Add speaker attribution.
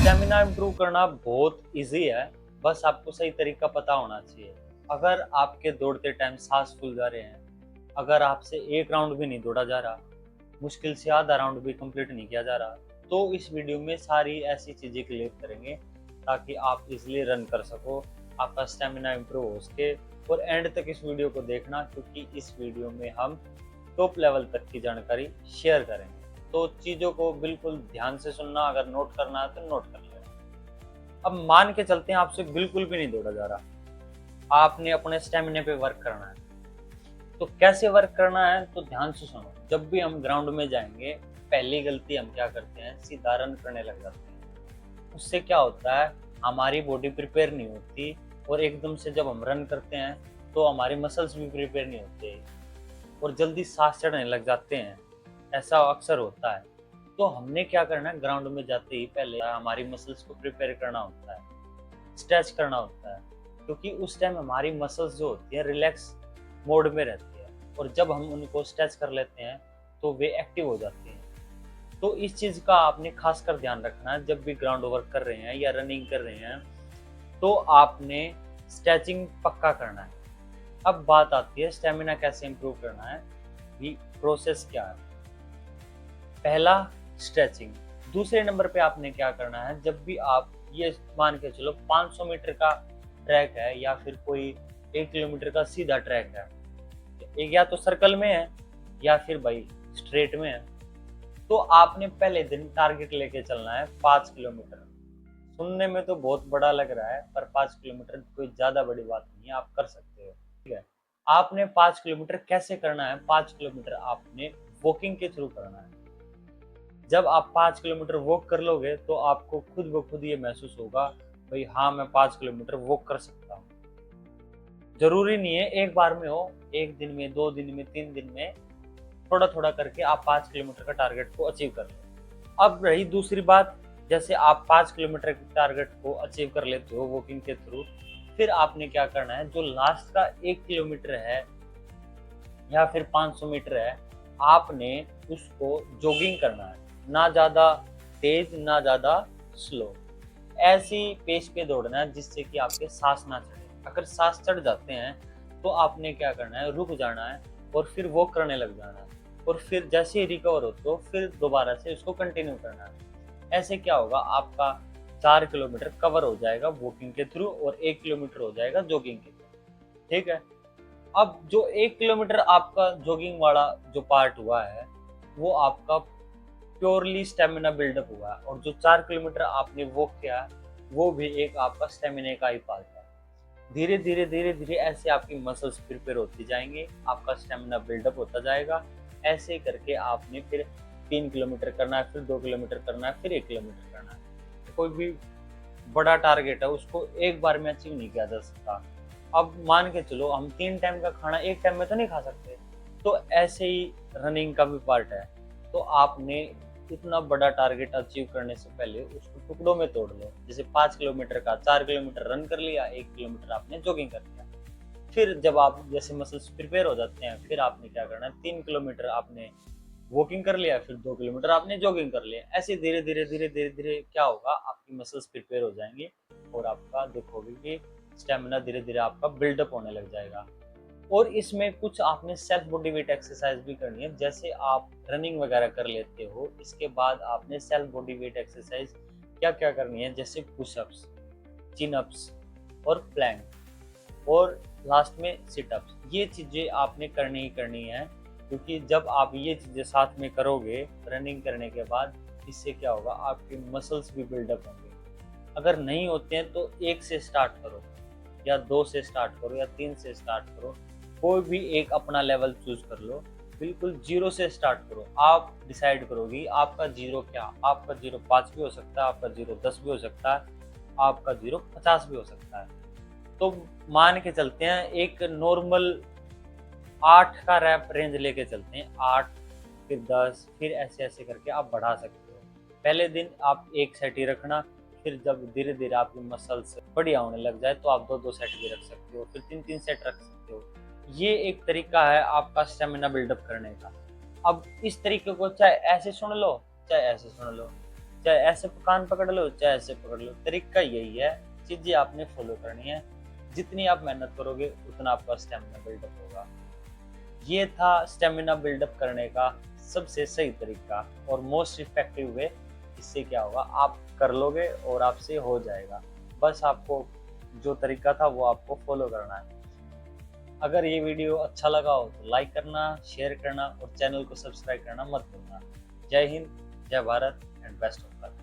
Speaker 1: Stamina improve करना बहुत easy है। बस आपको सही तरीका पता होना चाहिए। अगर आपके दौड़ते टाइम सांस फूल जा रहे हैं, अगर आपसे एक राउंड भी नहीं दौड़ा जा रहा, मुश्किल से आधा राउंड भी कंप्लीट नहीं किया जा रहा, तो इस वीडियो में सारी ऐसी चीज़ें क्लियर करेंगे ताकि आप इजीली रन कर सको, आपका स्टेमिना इम्प्रूव हो सके। और एंड तक इस वीडियो को देखना, क्योंकि इस वीडियो में हम टॉप लेवल तक की जानकारी शेयर करेंगे। तो चीज़ों को बिल्कुल ध्यान से सुनना, अगर नोट करना है तो नोट कर लेना। अब मान के चलते हैं आपसे बिल्कुल भी नहीं दौड़ा जा रहा, आपने अपने स्टेमिना पे वर्क करना है। तो कैसे वर्क करना है, तो ध्यान से सुनो। जब भी हम ग्राउंड में जाएंगे, पहली गलती हम क्या करते हैं, सीधा रन करने लग जाते हैं। उससे क्या होता है, हमारी बॉडी प्रिपेयर नहीं होती, और एकदम से जब हम रन करते हैं तो हमारे मसल्स भी प्रिपेयर नहीं होते और जल्दी सांस चढ़ने लग जाते हैं। ऐसा अक्सर होता है। तो हमने क्या करना है, ग्राउंड में जाते ही पहले हमारी मसल्स को प्रिपेयर करना होता है, स्ट्रेच करना होता है, क्योंकि उस टाइम हमारी मसल्स जो होती है रिलैक्स मोड में रहती है, और जब हम उनको स्ट्रेच कर लेते हैं तो वे एक्टिव हो जाती हैं। तो इस चीज़ का आपने खासकर ध्यान रखना है। जब भी ग्राउंड वर्क कर रहे हैं या रनिंग कर रहे हैं तो आपने स्ट्रेचिंग पक्का करना है। अब बात आती है स्टेमिना कैसे इंप्रूव करना है, ये प्रोसेस क्या है। पहला, स्ट्रेचिंग। दूसरे नंबर पे आपने क्या करना है, जब भी आप ये मान के चलो 500 मीटर का ट्रैक है या फिर कोई 1 किलोमीटर का सीधा ट्रैक है, एक या तो सर्कल में है या फिर भाई स्ट्रेट में है, तो आपने पहले दिन टारगेट लेके चलना है 5 किलोमीटर। सुनने में तो बहुत बड़ा लग रहा है, पर 5 किलोमीटर कोई ज़्यादा बड़ी बात नहीं है, आप कर सकते हो। ठीक है, आपने 5 किलोमीटर कैसे करना है, 5 किलोमीटर आपने वॉकिंग के थ्रू करना है। जब आप 5 किलोमीटर वॉक कर लोगे तो आपको खुद ब खुद ये महसूस होगा, भाई हाँ मैं 5 किलोमीटर वॉक कर सकता हूँ। जरूरी नहीं है एक बार में हो, एक दिन में, 2 दिन में, 3 दिन में, थोड़ा थोड़ा करके आप 5 किलोमीटर का टारगेट को अचीव कर लो। अब रही दूसरी बात, जैसे आप 5 किलोमीटर के टारगेट को अचीव कर लेते हो वॉकिंग के थ्रू, फिर आपने क्या करना है, जो लास्ट का 1 किलोमीटर है या फिर 500 मीटर है, आपने उसको जॉगिंग करना है। ना ज़्यादा तेज ना ज़्यादा स्लो, ऐसी पेस पे दौड़ना है जिससे कि आपके सांस ना चढ़े। अगर सांस चढ़ जाते हैं तो आपने क्या करना है, रुक जाना है और फिर वॉक करने लग जाना है, और फिर जैसे ही रिकवर हो तो फिर दोबारा से उसको कंटिन्यू करना है। ऐसे क्या होगा, आपका 4 किलोमीटर कवर हो जाएगा वॉकिंग के थ्रू और 1 किलोमीटर हो जाएगा जॉगिंग के थ्रू। ठीक है, अब जो 1 किलोमीटर आपका जॉगिंग वाला जो पार्ट हुआ है, वो आपका प्योरली स्टेमिना बिल्डअप हुआ है, और जो 4 किलोमीटर आपने वॉक किया है वो भी एक आपका स्टेमिना का ही पार्ट है। धीरे धीरे ऐसे आपकी मसल्स प्रिपेयर होती जाएंगी, आपका स्टेमिना बिल्डअप होता जाएगा। ऐसे करके आपने फिर 3 किलोमीटर करना है, फिर 2 किलोमीटर करना है, फिर 1 किलोमीटर करना है। कोई भी बड़ा टारगेट है उसको एक बार में अचीव नहीं किया जा सकता। अब मान के चलो हम 3 टाइम का खाना एक टाइम में तो नहीं खा सकते, तो ऐसे ही रनिंग का भी पार्ट है। तो आपने इतना बड़ा टारगेट अचीव करने से पहले उसको टुकड़ों में तोड़ लो। जैसे 5 किलोमीटर का 4 किलोमीटर रन कर लिया, 1 किलोमीटर आपने जॉगिंग कर लिया। फिर जब आप जैसे मसल्स प्रिपेयर हो जाते हैं, फिर आपने क्या करना है, 3 किलोमीटर आपने वॉकिंग कर लिया, फिर 2 किलोमीटर आपने जॉगिंग कर लिया। ऐसे धीरे धीरे क्या होगा, आपकी मसल्स प्रिपेयर हो जाएंगी और आपका देखोगे कि स्टेमिना धीरे धीरे आपका बिल्डअप होने लग जाएगा। और इसमें कुछ आपने सेल्फ बॉडी वेट एक्सरसाइज भी करनी है। जैसे आप रनिंग वगैरह कर लेते हो, इसके बाद आपने सेल्फ बॉडी वेट एक्सरसाइज क्या क्या करनी है, जैसे पुशअप्स, चिन अप्स और प्लैंक, और लास्ट में सिटअप्स। ये चीज़ें आपने करनी ही करनी है, क्योंकि जब आप ये चीज़ें साथ में करोगे रनिंग करने के बाद, इससे क्या होगा, आपके मसल्स भी बिल्डअप होंगे। अगर नहीं होते हैं तो 1 से स्टार्ट करो, या 2 से स्टार्ट करो, या 3 से स्टार्ट करो। कोई भी एक अपना लेवल चूज कर लो। बिल्कुल 0 से स्टार्ट करो। आप डिसाइड करोगी आपका 0 क्या, आपका 0 5 भी हो सकता है, आपका 0 10 भी हो सकता है, आपका 0 50 भी हो सकता है। तो मान के चलते हैं एक नॉर्मल 8 का रैप रेंज लेके चलते हैं, 8 फिर 10, फिर ऐसे ऐसे करके आप बढ़ा सकते हो। पहले दिन आप 1 सेट ही रखना, फिर जब धीरे धीरे आपकी मसल्स बढ़िया होने लग जाए तो आप 2-2 सेट भी रख सकते हो, फिर 3-3 सेट रख सकते हो। ये एक तरीका है आपका स्टेमिना बिल्डअप करने का। अब इस तरीके को चाहे ऐसे सुन लो चाहे ऐसे सुन लो, चाहे ऐसे कान पकड़ लो चाहे ऐसे पकड़ लो, तरीका यही है, चीजें आपने फॉलो करनी है। जितनी आप मेहनत करोगे उतना आपका स्टेमिना बिल्डअप होगा। ये था स्टेमिना बिल्डअप करने का सबसे सही तरीका और मोस्ट इफेक्टिव वे। इससे क्या होगा, आप कर लोगे और आपसे हो जाएगा। बस आपको जो तरीका था वो आपको फॉलो करना है। अगर ये वीडियो अच्छा लगा हो तो लाइक करना, शेयर करना और चैनल को सब्सक्राइब करना मत भूलना। जय हिंद, जय Bharat and best of luck.